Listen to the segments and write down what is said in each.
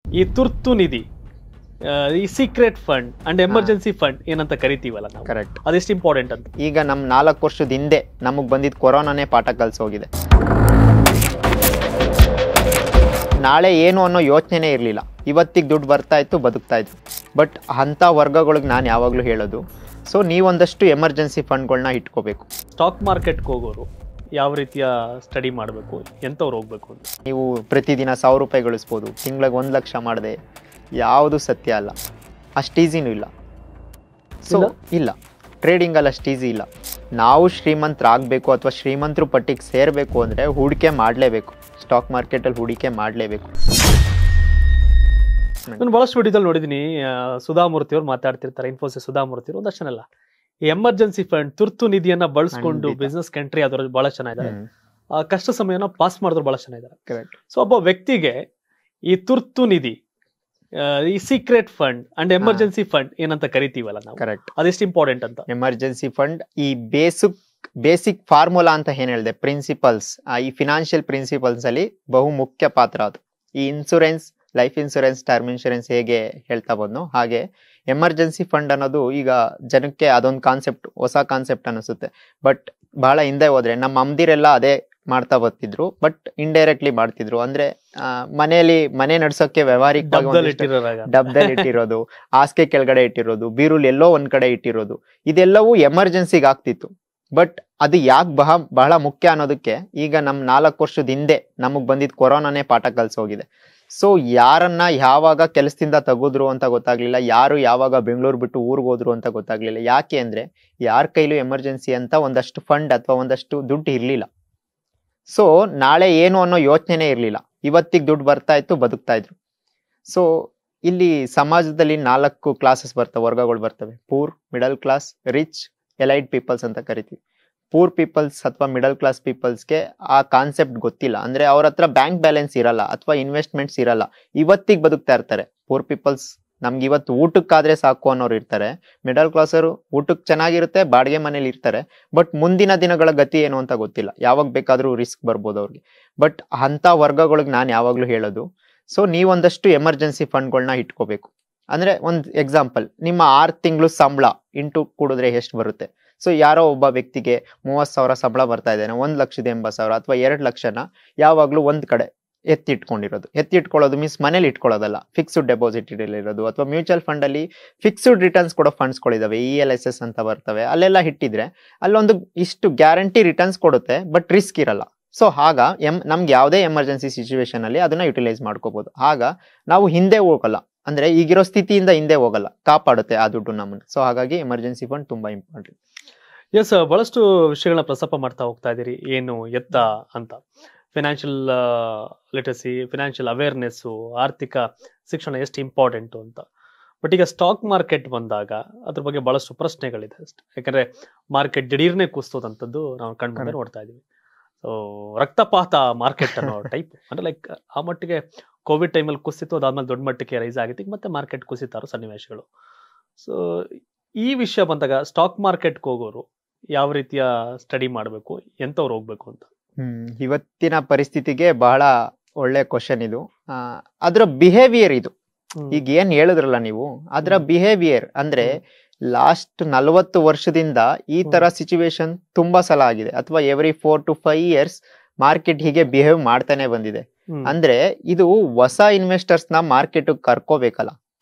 ಈ ತುರ್ತು ನಿಧಿ, ಈ secret fund and emergency fund ಏನಂತ ಕರಿತೀವಲ್ಲ ನಾವು, ಕರೆಕ್ಟ್. ಅದೆಷ್ಟು ಇಂಪಾರ್ಟೆಂಟ್ ಅಂತ. ಈಗ ನಮ್ 4 ವರ್ಷದ ಹಿಂದೆ ನಮಗ್ ಬಂದಿದ್ ಕೊರೋನಾನೇ ಪಾಠ ಕಲ್ಸೋಗಿದೆ. ನಾಳೆ ಏನು ಅನ್ನೋ ಯೋಚನೆನೇ ಇರಲಿಲ್ಲ. ಇವತ್ತಿಗೆ ದುಡ್ಡು ಬರ್ತಾ ಇತ್ತು, ಬದುಕ್ತಾ ಇತ್ತು. ಬಟ್ ಅಂಥ ವರ್ಗಗಳಿಗೆ ನಾನು ಯಾವಾಗಲೂ ಹೇಳೋದು, ಸೊ ನೀವೊಂದಷ್ಟು ಎಮರ್ಜೆನ್ಸಿ ಫಂಡ್ಗಳನ್ನ ಇಟ್ಕೋಬೇಕು. ಸ್ಟಾಕ್ ಮಾರ್ಕೆಟ್ಗೆ ಹೋಗೋರು ಯಾವ ರೀತಿಯ ಸ್ಟಡಿ ಮಾಡಬೇಕು, ಎಂಥವ್ರು ಹೋಗ್ಬೇಕು ಅಂತ? ನೀವು ಪ್ರತಿದಿನ 1000 ರೂಪಾಯಿ ಗಳಿಸ್ಬೋದು, ತಿಂಗಳಿಗೆ 1 ಲಕ್ಷ ಮಾಡಿದೆ, ಯಾವುದು ಸತ್ಯ ಅಲ್ಲ. ಅಷ್ಟು ಈಸಿನೂ ಇಲ್ಲ. ಸೊ ಇಲ್ಲ, ಟ್ರೇಡಿಂಗಲ್ಲಿ ಅಷ್ಟು ಈಸಿ ಇಲ್ಲ. ನಾವು ಶ್ರೀಮಂತರಾಗಬೇಕು ಅಥವಾ ಶ್ರೀಮಂತರು ಪಟ್ಟಿಗೆ ಸೇರಬೇಕು ಅಂದರೆ ಹೂಡಿಕೆ ಮಾಡಲೇಬೇಕು. ಸ್ಟಾಕ್ ಮಾರ್ಕೆಟಲ್ಲಿ ಹೂಡಿಕೆ ಮಾಡಲೇಬೇಕು. ನಾನು ಭಾಳಷ್ಟು ವಿಡಿಯೋದಲ್ಲಿ ನೋಡಿದ್ದೀನಿ, ಸುಧಾಮೂರ್ತಿ ಅವ್ರು ಮಾತಾಡ್ತಿರ್ತಾರೆ, ಇನ್ಫೋಸಿಸ್ ಸುಧಾಮೂರ್ತಿ ಅವರು ಒಂದಷ್ಟು ಜನಲ್ಲ ಈ ಎಮರ್ಜೆನ್ಸಿ ಫಂಡ್ ತುರ್ತು ನಿಧಿಯನ್ನ ಬಳಸ್ಕೊಂಡು ಬಿಸ್ನೆಸ್ ಕಂಟ್ರಿ ಆದವರು ಬಹಳ ಚೆನ್ನಾಗಿದ್ದಾರೆ, ಕಷ್ಟ ಸಮಯನ ಪಾಸ್ ಮಾಡಿದ್ರು ಬಹಳ ಚೆನ್ನಾಗಿದ್ದಾರೆ. ಸೊ ಒಬ್ಬ ವ್ಯಕ್ತಿಗೆ ಈ ತುರ್ತು ನಿಧಿ, ಈ secret fund and emergency fund ಏನಂತ ಕರಿತೀವಲ್ಲ ನಾವು, ಕರೆಕ್ಟ್, ಅದೆಷ್ಟು ಇಂಪಾರ್ಟೆಂಟ್ ಅಂತ? ಎಮರ್ಜೆನ್ಸಿ ಫಂಡ್ ಈ ಬೇಸಿಕ್ ಫಾರ್ಮುಲಾ ಅಂತ ಏನ್ ಹೇಳಿದೆ, ಪ್ರಿನ್ಸಿಪಲ್ಸ್, ಈ ಫಿನಾನ್ಷಿಯಲ್ ಪ್ರಿನ್ಸಿಪಲ್ಸ್ ಅಲ್ಲಿ ಬಹು ಮುಖ್ಯ ಪಾತ್ರ ಅದು. ಈ insurance, life insurance, term insurance ಹೇಗೆ ಹೇಳ್ತಾ ಬಂದು, ಹಾಗೆ ಎಮರ್ಜೆನ್ಸಿ ಫಂಡ್ ಅನ್ನೋದು ಈಗ ಜನಕ್ಕೆ ಅದೊಂದು ಕಾನ್ಸೆಪ್ಟ್, ಹೊಸ ಕಾನ್ಸೆಪ್ಟ್ ಅನಿಸುತ್ತೆ. ಬಟ್ ಬಹಳ ಹಿಂದೆ ಹೋದ್ರೆ ನಮ್ಮ ಅಮ್ಮದಿರೆಲ್ಲ ಅದೇ ಮಾಡ್ತಾ ಬರ್ತಿದ್ರು, ಬಟ್ ಇಂಡೈರೆಕ್ಟ್ಲಿ ಮಾಡ್ತಿದ್ರು. ಅಂದ್ರೆ ಮನೆ ನಡ್ಸೋಕೆ ವ್ಯವಹಾರಿಕವಾಗಿ ಡಬ್ದಲ್ಲಿ ಇಟ್ಟಿರೋದು, ಹಾಸಿಗೆ ಕೆಳಗಡೆ ಇಟ್ಟಿರೋದು, ಬೀರುಲ್ ಎಲ್ಲೋ ಒಂದ್ ಕಡೆ ಇಟ್ಟಿರೋದು, ಇದೆಲ್ಲವೂ ಎಮರ್ಜೆನ್ಸಿಗೆ ಆಗ್ತಿತ್ತು. ಬಟ್ ಅದು ಯಾಕೆ ಬಹಳ ಮುಖ್ಯ ಅನ್ನೋದಕ್ಕೆ ಈಗ ನಮ್ 4 ವರ್ಷದ ಹಿಂದೆ ನಮಗ್ ಬಂದಿದ್ ಕೊರೋನಾನೇ ಪಾಠ ಕಲ್ಸೋಗಿದೆ. ಸೊ ಯಾರನ್ನ ಯಾವಾಗ ಕೆಲಸದಿಂದ ತೆಗೆದ್ರು ಅಂತ ಗೊತ್ತಾಗ್ಲಿಲ್ಲ, ಯಾರು ಯಾವಾಗ ಬೆಂಗಳೂರು ಬಿಟ್ಟು ಊರಿಗೆ ಹೋದ್ರು ಅಂತ ಗೊತ್ತಾಗ್ಲಿಲ್ಲ. ಯಾಕೆ ಅಂದ್ರೆ ಯಾರ ಕೈಲೂ ಎಮರ್ಜೆನ್ಸಿ ಅಂತ ಒಂದಷ್ಟು ಫಂಡ್ ಅಥವಾ ಒಂದಷ್ಟು ದುಡ್ಡು ಇರ್ಲಿಲ್ಲ. ಸೊ ನಾಳೆ ಏನು ಅನ್ನೋ ಯೋಚನೆನೇ ಇರಲಿಲ್ಲ. ಇವತ್ತಿಗೆ ದುಡ್ಡು ಬರ್ತಾ ಇತ್ತು, ಬದುಕ್ತಾ ಇದ್ರು. ಸೊ ಇಲ್ಲಿ ಸಮಾಜದಲ್ಲಿ 4 ಕ್ಲಾಸಸ್ ಬರ್ತವೆ, ವರ್ಗಗಳು ಬರ್ತವೆ. Poor, middle class, rich, elite peoples ಅಂತ ಕರಿತೀವಿ. ಪೂರ್ ಪೀಪಲ್ಸ್ ಅಥವಾ ಮಿಡಲ್ ಕ್ಲಾಸ್ ಪೀಪಲ್ಸ್ಗೆ ಆ ಕಾನ್ಸೆಪ್ಟ್ ಗೊತ್ತಿಲ್ಲ. ಅಂದ್ರೆ ಅವ್ರ ಹತ್ರ ಬ್ಯಾಂಕ್ ಬ್ಯಾಲೆನ್ಸ್ ಇರಲ್ಲ ಅಥವಾ ಇನ್ವೆಸ್ಟ್ಮೆಂಟ್ಸ್ ಇರಲ್ಲ, ಇವತ್ತಿಗೆ ಬದುಕ್ತಾ ಇರ್ತಾರೆ. ಪೂರ್ ಪೀಪಲ್ಸ್ ನಮ್ಗೆ ಇವತ್ತು ಊಟಕ್ಕಾದ್ರೆ ಸಾಕು ಅನ್ನೋರು ಇರ್ತಾರೆ. ಮಿಡಲ್ ಕ್ಲಾಸರು ಊಟಕ್ಕೆ ಚೆನ್ನಾಗಿರುತ್ತೆ, ಬಾಡಿಗೆ ಮನೇಲಿ ಇರ್ತಾರೆ, ಬಟ್ ಮುಂದಿನ ದಿನಗಳ ಗತಿ ಏನು ಅಂತ ಗೊತ್ತಿಲ್ಲ, ಯಾವಾಗ ಬೇಕಾದ್ರೂ ರಿಸ್ಕ್ ಬರ್ಬೋದು ಅವ್ರಿಗೆ. ಬಟ್ ಅಂತ ವರ್ಗಗಳಿಗೆ ನಾನು ಯಾವಾಗ್ಲೂ ಹೇಳೋದು, ಸೊ ನೀವೊಂದಷ್ಟು ಎಮರ್ಜೆನ್ಸಿ ಫಂಡ್ಗಳನ್ನ ಇಟ್ಕೋಬೇಕು. ಅಂದ್ರೆ ಒಂದು ಎಕ್ಸಾಂಪಲ್, ನಿಮ್ಮ 6 ತಿಂಗಳು ಸಂಬಳ ಇಂಟು ಕೂಡಿದ್ರೆ ಎಷ್ಟು ಬರುತ್ತೆ? ಸೊ ಯಾರೋ ಒಬ್ಬ ವ್ಯಕ್ತಿಗೆ 30,000 ಸಂಬಳ ಬರ್ತಾ ಇದ್ದಾನೆ, 1,80,000 ಅಥವಾ 2 ಲಕ್ಷನ ಯಾವಾಗ್ಲೂ ಒಂದ್ ಕಡೆ ಎತ್ತಿಟ್ಕೊಳ್ಳೋದು ಮೀನ್ಸ್ ಮನೇಲಿ ಇಟ್ಕೊಳ್ಳೋದಲ್ಲ, ಫಿಕ್ಸ್ಡ್ ಡೆಪಾಸಿಟ್ ಇರೋದು ಅಥವಾ ಮ್ಯೂಚುವಲ್ ಫಂಡ್ ಅಲ್ಲಿ ಫಿಕ್ಸ್ಡ್ ರಿಟರ್ನ್ಸ್ ಕೊಡೋ ಫಂಡ್ಸ್ಗಳಿದಾವೆ, ELSS ಅಂತ ಬರ್ತವೆ, ಅಲ್ಲೆಲ್ಲ ಇಟ್ಟಿದ್ರೆ ಅಲ್ಲೊಂದು ಇಷ್ಟು ಗ್ಯಾರಂಟಿ ರಿಟರ್ನ್ಸ್ ಕೊಡುತ್ತೆ, ಬಟ್ ರಿಸ್ಕ್ ಇರಲ್ಲ. ಸೊ ಆಗ ನಮ್ಗೆ ಯಾವುದೇ ಎಮರ್ಜೆನ್ಸಿ ಸಿಚುವೇಶನ್ ಅಲ್ಲಿ ಅದನ್ನ ಯುಟಿಲೈಸ್ ಮಾಡ್ಕೋಬಹುದು. ಆಗ ನಾವು ಹಿಂದೆ ಹೋಗಲ್ಲ, ಅಂದ್ರೆ ಈಗಿರೋ ಸ್ಥಿತಿಯಿಂದ ಹಿಂದೆ ಹೋಗಲ್ಲ, ಕಾಪಾಡುತ್ತೆ ಆ ದುಡ್ಡು ನಮ್ಮನ್ನು. ಸೊ ಹಾಗಾಗಿ ಎಮರ್ಜೆನ್ಸಿ ಫಂಡ್ ತುಂಬಾ ಇಂಪಾರ್ಟೆಂಟ್. ಎಸ್, ಬಹಳಷ್ಟು ವಿಷಯಗಳನ್ನ ಪ್ರಸ್ತಾಪ ಮಾಡ್ತಾ ಹೋಗ್ತಾ ಇದೀರಿ, ಏನು ಎತ್ತ ಅಂತ. ಫಿನಾನ್ಷಿಯಲ್ ಲಿಟರಸಿ, ಫಿನಾನ್ಷಿಯಲ್ ಅವೇರ್ನೆಸ್ಸು, ಆರ್ಥಿಕ ಶಿಕ್ಷಣ ಎಷ್ಟು ಇಂಪಾರ್ಟೆಂಟು ಅಂತ. ಬಟ್ ಈಗ ಸ್ಟಾಕ್ ಮಾರ್ಕೆಟ್ ಬಂದಾಗ ಅದ್ರ ಬಗ್ಗೆ ಬಹಳಷ್ಟು ಪ್ರಶ್ನೆಗಳಿದೆ ಅಷ್ಟೇ. ಯಾಕಂದ್ರೆ ಮಾರ್ಕೆಟ್ ದಿಢೀರ್ನೆ ಕುಸ್ತೋದಂಥದ್ದು ನಾವು ಕಣ್ಮುಂದೆ ನೋಡ್ತಾ ಇದೀವಿ. ಸೊ ರಕ್ತಪಾತ ಮಾರ್ಕೆಟ್ ಅನ್ನೋ ಟೈಪ್, ಅಂದ್ರೆ ಲೈಕ್ ಆ ಮಟ್ಟಿಗೆ ಕೋವಿಡ್ ಟೈಮಲ್ಲಿ ಕುಸಿತು, ಅದಾದ್ಮೇಲೆ ದೊಡ್ಡ ಮಟ್ಟಕ್ಕೆ ರೈಸ್ ಆಗಿತ್ತು, ಈಗ ಮತ್ತೆ ಮಾರ್ಕೆಟ್ ಕುಸಿತಾರೋ ಸನ್ನಿವೇಶಗಳು. ಸೊ ಈ ವಿಷಯ ಬಂದಾಗ ಸ್ಟಾಕ್ ಮಾರ್ಕೆಟ್ಗೆ ಹೋಗೋರು ಯಾವ ರೀತಿಯ ಸ್ಟಡಿ ಮಾಡಬೇಕು, ಎಂಥವ್ರು ಹೋಗ್ಬೇಕು ಅಂತ? ಇವತ್ತಿನ ಪರಿಸ್ಥಿತಿಗೆ ಬಹಳ ಒಳ್ಳೆ ಕ್ವಶನ್ ಇದು. ಅದರ ಬಿಹೇವಿಯರ್ ಇದು, ಈಗ ಏನ್ ಹೇಳಿದ್ರಲ್ಲ ನೀವು, ಅದರ ಬಿಹೇವಿಯರ್ ಅಂದ್ರೆ ಲಾಸ್ಟ್ 40 ವರ್ಷದಿಂದ ಈ ತರ ಸಿಚುವೇಶನ್ ತುಂಬಾ ಸಲ ಆಗಿದೆ, ಅಥವಾ ಎವ್ರಿ 4 to 5 years ಮಾರ್ಕೆಟ್ ಹೀಗೆ ಬಿಹೇವ್ ಮಾಡ್ತಾನೆ ಬಂದಿದೆ. ಅಂದ್ರೆ ಇದು ಹೊಸ ಇನ್ವೆಸ್ಟರ್ಸ್ ನ ಮಾರ್ಕೆಟ್ ಕರ್ಕೋಬೇಕಲ್ಲ.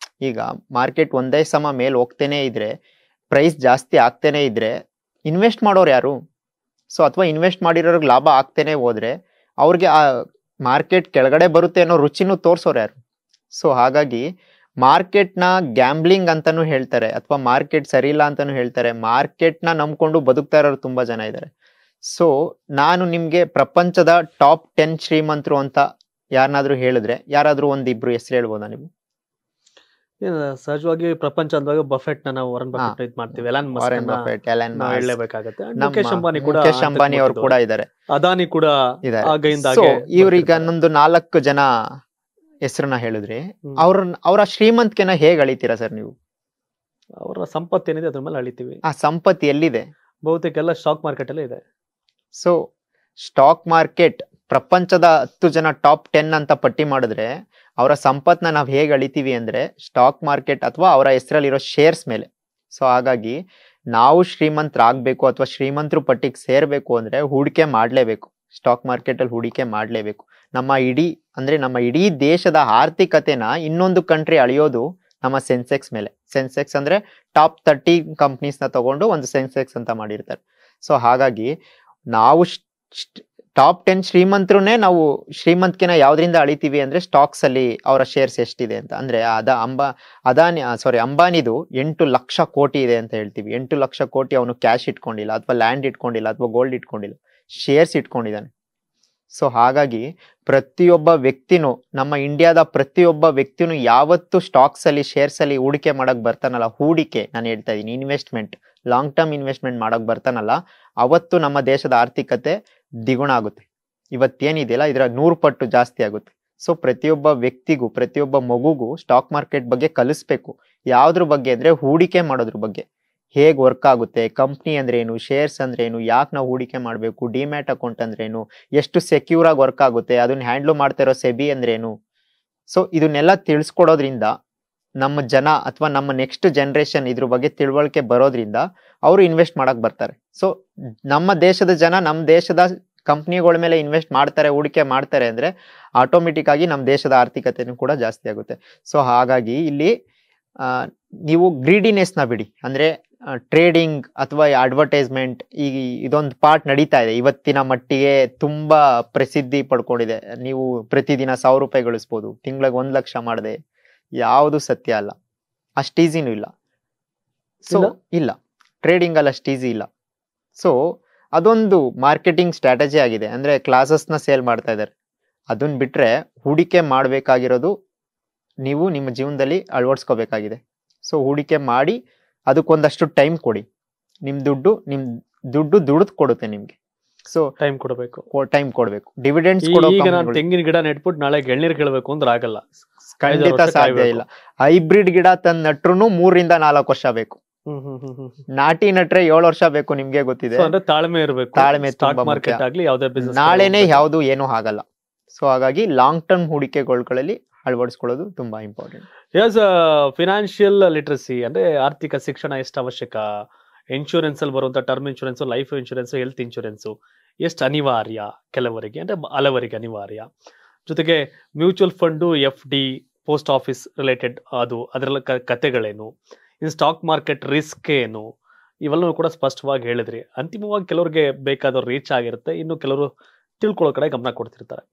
ಈಗ ಮಾರ್ಕೆಟ್ ಒಂದೇ ಸಮ ಮೇಲ್ ಹೋಗ್ತೇನೆ ಇದ್ರೆ, ಪ್ರೈಸ್ ಜಾಸ್ತಿ ಆಗ್ತೇನೆ ಇದ್ರೆ ಇನ್ವೆಸ್ಟ್ ಮಾಡೋರು ಯಾರು? ಸೊ ಅಥವಾ ಇನ್ವೆಸ್ಟ್ ಮಾಡಿರೋರ್ಗೆ ಲಾಭ ಆಗ್ತೇನೆ ಹೋದ್ರೆ ಅವ್ರಿಗೆ ಆ ಮಾರ್ಕೆಟ್ ಕೆಳಗಡೆ ಬರುತ್ತೆ ಅನ್ನೋ ರುಚಿನೂ ತೋರ್ಸೋರು ಯಾರು? ಸೊ ಹಾಗಾಗಿ ಮಾರ್ಕೆಟ್ನ ಗ್ಯಾಂಬ್ಲಿಂಗ್ ಅಂತಾನು ಹೇಳ್ತಾರೆ, ಅಥವಾ ಮಾರ್ಕೆಟ್ ಸರಿ ಇಲ್ಲ ಅಂತಾನು ಹೇಳ್ತಾರೆ. ಮಾರ್ಕೆಟ್ನ ನಂಬ್ಕೊಂಡು ಬದುಕ್ತಾ ಇರೋರು ತುಂಬಾ ಜನ ಇದ್ದಾರೆ. ಸೊ ನಾನು ನಿಮ್ಗೆ ಪ್ರಪಂಚದ ಟಾಪ್ 10 ಶ್ರೀಮಂತರು ಅಂತ ಯಾರನ್ನಾದ್ರೂ ಹೇಳಿದ್ರೆ ಯಾರಾದ್ರೂ ಒಂದಿಬ್ರು ಹೆಸರು ಹೇಳ್ಬೋದಾ ನೀವು? ಸಹಜವಾಗಿ ಪ್ರಪಂಚ ಅಂದಾಗ ಬಫೆಟ್ ನಾವು ವಾರನ್ ಬಫೆಟ್ ಇದ್ ಮಾಡ್ತೀವಿ, ಎಲಾನ್ ಮಸ್ಕ್ ಹೇಳಬೇಕಾಗುತ್ತೆ, ಮುಖೇಶ್ ಅಂಬಾನಿ ಅವರು ಕೂಡ ಇದ್ದಾರೆ, ಅದಾನಿ ಕೂಡ ಇದ್ದಾರೆ. ಇವ್ರೀಗ ಇನ್ನೊಂದು 4 ಜನ ಹೆಸರನ್ನ ಹೇಳಿದ್ರಿ, ಅವರ ಶ್ರೀಮಂತಿಕೆನ ಹೇಗೆ ಅಳಿತೀರಾ ಸರ್ ನೀವು? ಅವರ ಸಂಪತ್ತು ಏನಿದೆ ಅದ್ರ ಮೇಲೆ ಅಳಿತೀವಿ. ಆ ಸಂಪತ್ತು ಎಲ್ಲಿದೆ? ಬಹುತೇಕ ಎಲ್ಲ ಸ್ಟಾಕ್ ಮಾರ್ಕೆಟ್ ಅಲ್ಲೇ ಇದೆ. ಸೊ ಸ್ಟಾಕ್ ಮಾರ್ಕೆಟ್ ಪ್ರಪಂಚದ 10 ಜನ ಟಾಪ್ 10 ಅಂತ ಪಟ್ಟಿ ಮಾಡಿದ್ರೆ ಅವರ ಸಂಪತ್ನ ನಾವು ಹೇಗೆ ಅಳಿತೀವಿ ಅಂದ್ರೆ ಸ್ಟಾಕ್ ಮಾರ್ಕೆಟ್ ಅಥವಾ ಅವರ ಹೆಸರಲ್ಲಿರೋ ಶೇರ್ಸ್ ಮೇಲೆ. ಸೊ ಹಾಗಾಗಿ ನಾವು ಶ್ರೀಮಂತರಾಗಬೇಕು ಅಥವಾ ಶ್ರೀಮಂತರು ಪಟ್ಟಿಗೆ ಸೇರ್ಬೇಕು ಅಂದ್ರೆ ಹೂಡಿಕೆ ಮಾಡಲೇಬೇಕು, ಸ್ಟಾಕ್ ಮಾರ್ಕೆಟ್ ಅಲ್ಲಿ ಹೂಡಿಕೆ ಮಾಡಲೇಬೇಕು. ನಮ್ಮ ಇಡೀ ದೇಶದ ಆರ್ಥಿಕತೆನ ಇನ್ನೊಂದು ಕಂಟ್ರಿ ಅಳಿಯೋದು ನಮ್ಮ ಸೆನ್ಸೆಕ್ಸ್ ಮೇಲೆ. ಸೆನ್ಸೆಕ್ಸ್ ಅಂದ್ರೆ ಟಾಪ್ 30 ಕಂಪ್ನೀಸ್ ನ ತಗೊಂಡು ಒಂದು ಸೆನ್ಸೆಕ್ಸ್ ಅಂತ ಮಾಡಿರ್ತಾರೆ. ಸೊ ಹಾಗಾಗಿ ನಾವು ಟಾಪ್ 10 ಶ್ರೀಮಂತರನ್ನೇ ನಾವು ಶ್ರೀಮಂತಿಕೆನ ಯಾವ್ದ್ರಿಂದ ಅಳಿತೀವಿ ಅಂದ್ರೆ ಸ್ಟಾಕ್ಸ್ ಅಲ್ಲಿ ಅವರ ಶೇರ್ಸ್ ಎಷ್ಟಿದೆ ಅಂತ. ಅಂದ್ರೆ ಅಂಬಾನಿದು 8 ಲಕ್ಷ ಕೋಟಿ ಇದೆ ಅಂತ ಹೇಳ್ತೀವಿ. 8 ಲಕ್ಷ ಕೋಟಿ ಅವನು ಕ್ಯಾಶ್ ಇಟ್ಕೊಂಡಿಲ್ಲ ಅಥವಾ ಲ್ಯಾಂಡ್ ಇಟ್ಕೊಂಡಿಲ್ಲ ಅಥವಾ ಗೋಲ್ಡ್ ಇಟ್ಕೊಂಡಿಲ್ಲ, ಶೇರ್ಸ್ ಇಟ್ಕೊಂಡಿದ್ದಾನೆ. ಸೊ ಹಾಗಾಗಿ ಪ್ರತಿಯೊಬ್ಬ ವ್ಯಕ್ತಿನೂ, ನಮ್ಮ ಇಂಡಿಯಾದ ಪ್ರತಿಯೊಬ್ಬ ವ್ಯಕ್ತಿನೂ ಯಾವತ್ತು ಸ್ಟಾಕ್ಸ್ ಅಲ್ಲಿ ಶೇರ್ಸ್ ಅಲ್ಲಿ ಹೂಡಿಕೆ ಮಾಡಕ್ ಬರ್ತಾನಲ್ಲ, ಹೂಡಿಕೆ ನಾನು ಹೇಳ್ತಾ ಇದೀನಿ, ಇನ್ವೆಸ್ಟ್ಮೆಂಟ್, ಲಾಂಗ್ ಟರ್ಮ್ ಇನ್ವೆಸ್ಟ್ಮೆಂಟ್ ಮಾಡಕ್ ಬರ್ತಾನಲ್ಲ, ಅವತ್ತು ನಮ್ಮ ದೇಶದ ಆರ್ಥಿಕತೆ ದ್ವಿಗುಣ ಆಗುತ್ತೆ. ಇವತ್ತೇನಿದೆಯಲ್ಲ ಇದರ 100 ಪಟ್ಟು ಜಾಸ್ತಿ ಆಗುತ್ತೆ. ಸೊ ಪ್ರತಿಯೊಬ್ಬ ವ್ಯಕ್ತಿಗೂ, ಪ್ರತಿಯೊಬ್ಬ ಮಗುಗೂ ಸ್ಟಾಕ್ ಮಾರ್ಕೆಟ್ ಬಗ್ಗೆ ಕಲಿಸ್ಬೇಕು. ಯಾವ್ದ್ರ ಬಗ್ಗೆ ಅಂದ್ರೆ ಹೂಡಿಕೆ ಮಾಡೋದ್ರ ಬಗ್ಗೆ, ಹೇಗ್ ವರ್ಕ್ ಆಗುತ್ತೆ, ಕಂಪ್ನಿ ಅಂದ್ರೆ ಏನು, ಶೇರ್ಸ್ ಅಂದ್ರೆ ಏನು, ಯಾಕೆ ನಾವು ಹೂಡಿಕೆ ಮಾಡಬೇಕು, ಡಿಮ್ಯಾಟ್ ಅಕೌಂಟ್ ಅಂದ್ರೆ ಏನು, ಎಷ್ಟು ಸೆಕ್ಯೂರ್ ಆಗಿ ವರ್ಕ್ ಆಗುತ್ತೆ, ಅದನ್ನ ಹ್ಯಾಂಡ್ಲ್ ಮಾಡ್ತಾ ಇರೋ ಸೆಬಿ ಅಂದ್ರೆ ಏನು. ಸೊ ಇದನ್ನೆಲ್ಲ ತಿಳಿಸ್ಕೊಡೋದ್ರಿಂದ ನಮ್ಮ ಜನ ಅಥವಾ ನಮ್ಮ ನೆಕ್ಸ್ಟ್ ಜನರೇಷನ್ ಇದ್ರ ಬಗ್ಗೆ ತಿಳುವಳಿಕೆ ಬರೋದ್ರಿಂದ ಅವರು ಇನ್ವೆಸ್ಟ್ ಮಾಡಕ್ ಬರ್ತಾರೆ. ಸೊ ನಮ್ಮ ದೇಶದ ಜನ ನಮ್ಮ ದೇಶದ ಕಂಪ್ನಿಗಳ ಮೇಲೆ ಇನ್ವೆಸ್ಟ್ ಮಾಡ್ತಾರೆ, ಹೂಡಿಕೆ ಮಾಡ್ತಾರೆ ಅಂದ್ರೆ ಆಟೋಮೆಟಿಕ್ ಆಗಿ ನಮ್ಮ ದೇಶದ ಆರ್ಥಿಕತೆನೂ ಕೂಡ ಜಾಸ್ತಿ ಆಗುತ್ತೆ. ಸೊ ಹಾಗಾಗಿ ಇಲ್ಲಿ ನೀವು ಗ್ರೀಡಿನೆಸ್ ನ ಬಿಡಿ. ಅಂದ್ರೆ ಟ್ರೇಡಿಂಗ್ ಅಥವಾ ಅಡ್ವರ್ಟೈಸ್ಮೆಂಟ್ ಇದೊಂದು ಪಾರ್ಟ್ ನಡೀತಾ ಇದೆ, ಇವತ್ತಿನ ಮಟ್ಟಿಗೆ ತುಂಬಾ ಪ್ರಸಿದ್ಧಿ ಪಡ್ಕೊಂಡಿದೆ. ನೀವು ಪ್ರತಿದಿನ 1000 ರೂಪಾಯಿ ಗಳಿಸ್ಬೋದು, ತಿಂಗಳಿಗೆ 1 ಲಕ್ಷ ಮಾಡದೆ, ಯಾವುದು ಸತ್ಯ ಅಲ್ಲ, ಅಷ್ಟು ಈಸಿನೂ ಇಲ್ಲ. ಸೊ ಇಲ್ಲ, ಟ್ರೇಡಿಂಗ್ ಅಲ್ಲಿ ಅಷ್ಟು ಈಸಿ ಇಲ್ಲ. ಸೊ ಅದೊಂದು ಮಾರ್ಕೆಟಿಂಗ್ ಸ್ಟ್ರಾಟಜಿ ಆಗಿದೆ. ಅಂದ್ರೆ ಕ್ಲಾಸಸ್ ನ ಸೇಲ್ ಮಾಡ್ತಾ ಇದ್ದಾರೆ. ಅದನ್ನ ಬಿಟ್ರೆ ಹೂಡಿಕೆ ಮಾಡ್ಬೇಕಾಗಿರೋದು ನೀವು ನಿಮ್ಮ ಜೀವನದಲ್ಲಿ ಅಳವಡಿಸ್ಕೋಬೇಕಾಗಿದೆ. ಸೊ ಹೂಡಿಕೆ ಮಾಡಿ ಅದಕ್ಕೊಂದಷ್ಟು ಟೈಮ್ ಕೊಡಿ. ನಿಮ್ ದುಡ್ಡು ದುಡ್ದು ಕೊಡುತ್ತೆ ನಿಮ್ಗೆ. ಸೊ ಟೈಮ್ ಕೊಡಬೇಕು, ಟೈಮ್ ಕೊಡ್ಬೇಕು. ಡಿವಿಡೆಂಡ್ಸ್ ಈಗ ನಾನು ತೆಂಗಿನ ಗಿಡ ನೆಟ್ಬಿಟ್ಟು ನಾಳೆ ಎಳ್ನೀರ್ ಕೇಳಬೇಕು ಅಂದ್ರೆ ಆಗಲ್ಲ, ಖಂಡಿತ ಸಾಧ್ಯ ಇಲ್ಲ. ಹೈಬ್ರಿಡ್ ಗಿಡ ತಂದ್ ನಟ್ರು 3 ರಿಂದ 4 ವರ್ಷ ಬೇಕು. ನಾಟಿ ನಟ್ರೆ 7 ವರ್ಷ ಬೇಕು, ನಿಮ್ಗೆ ಗೊತ್ತಿದೆ. ಅಂದ್ರೆ ತಾಳ್ಮೆ ಇರಬೇಕು. ತಾಳ್ಮೆ ತುಂಬಾ ಮುಖ್ಯ. ನಾಳೆನೆ ಯಾವ್ದು ಏನೂ ಆಗಲ್ಲ. ಸೊ ಹಾಗಾಗಿ ಲಾಂಗ್ ಟರ್ಮ್ ಹೂಡಿಕೆಗಳಲ್ಲಿ ಅಳವಡಿಸ್ಕೊಳ್ಳೋದು ತುಂಬಾ ಇಂಪಾರ್ಟೆಂಟ್. ಫಿನಾನ್ಷಿಯಲ್ ಲಿಟ್ರಸಿ ಅಂದ್ರೆ ಆರ್ಥಿಕ ಶಿಕ್ಷಣ ಎಷ್ಟು ಅವಶ್ಯಕ? ಇನ್ಶೂರೆನ್ಸ್ ಅಲ್ಲಿ ಬರುವಂತ term insurance, life insurance, health insurance ಎಷ್ಟು ಅನಿವಾರ್ಯ? ಕೆಲವರಿಗೆ ಅಂದ್ರೆ ಹಲವರಿಗೆ ಅನಿವಾರ್ಯ. ಜೊತೆಗೆ mutual fund, FD, post office related ಅದರ ಕತೆಗಳೇನು, ಇನ್ ಸ್ಟಾಕ್ ಮಾರ್ಕೆಟ್ ರಿಸ್ಕ್ ಏನು, ಇವೆಲ್ಲವೂ ಕೂಡ ಸ್ಪಷ್ಟವಾಗಿ ಹೇಳಿದ್ರಿ. ಅಂತಿಮವಾಗಿ ಕೆಲವರಿಗೆ ಬೇಕಾದವ್ರು ರೀಚ್ ಆಗಿರುತ್ತೆ, ಇನ್ನು ಕೆಲವರು ತಿಳ್ಕೊಳ್ಳೋ ಕಡೆ ಗಮನ ಕೊಡ್ತಿರ್ತಾರೆ.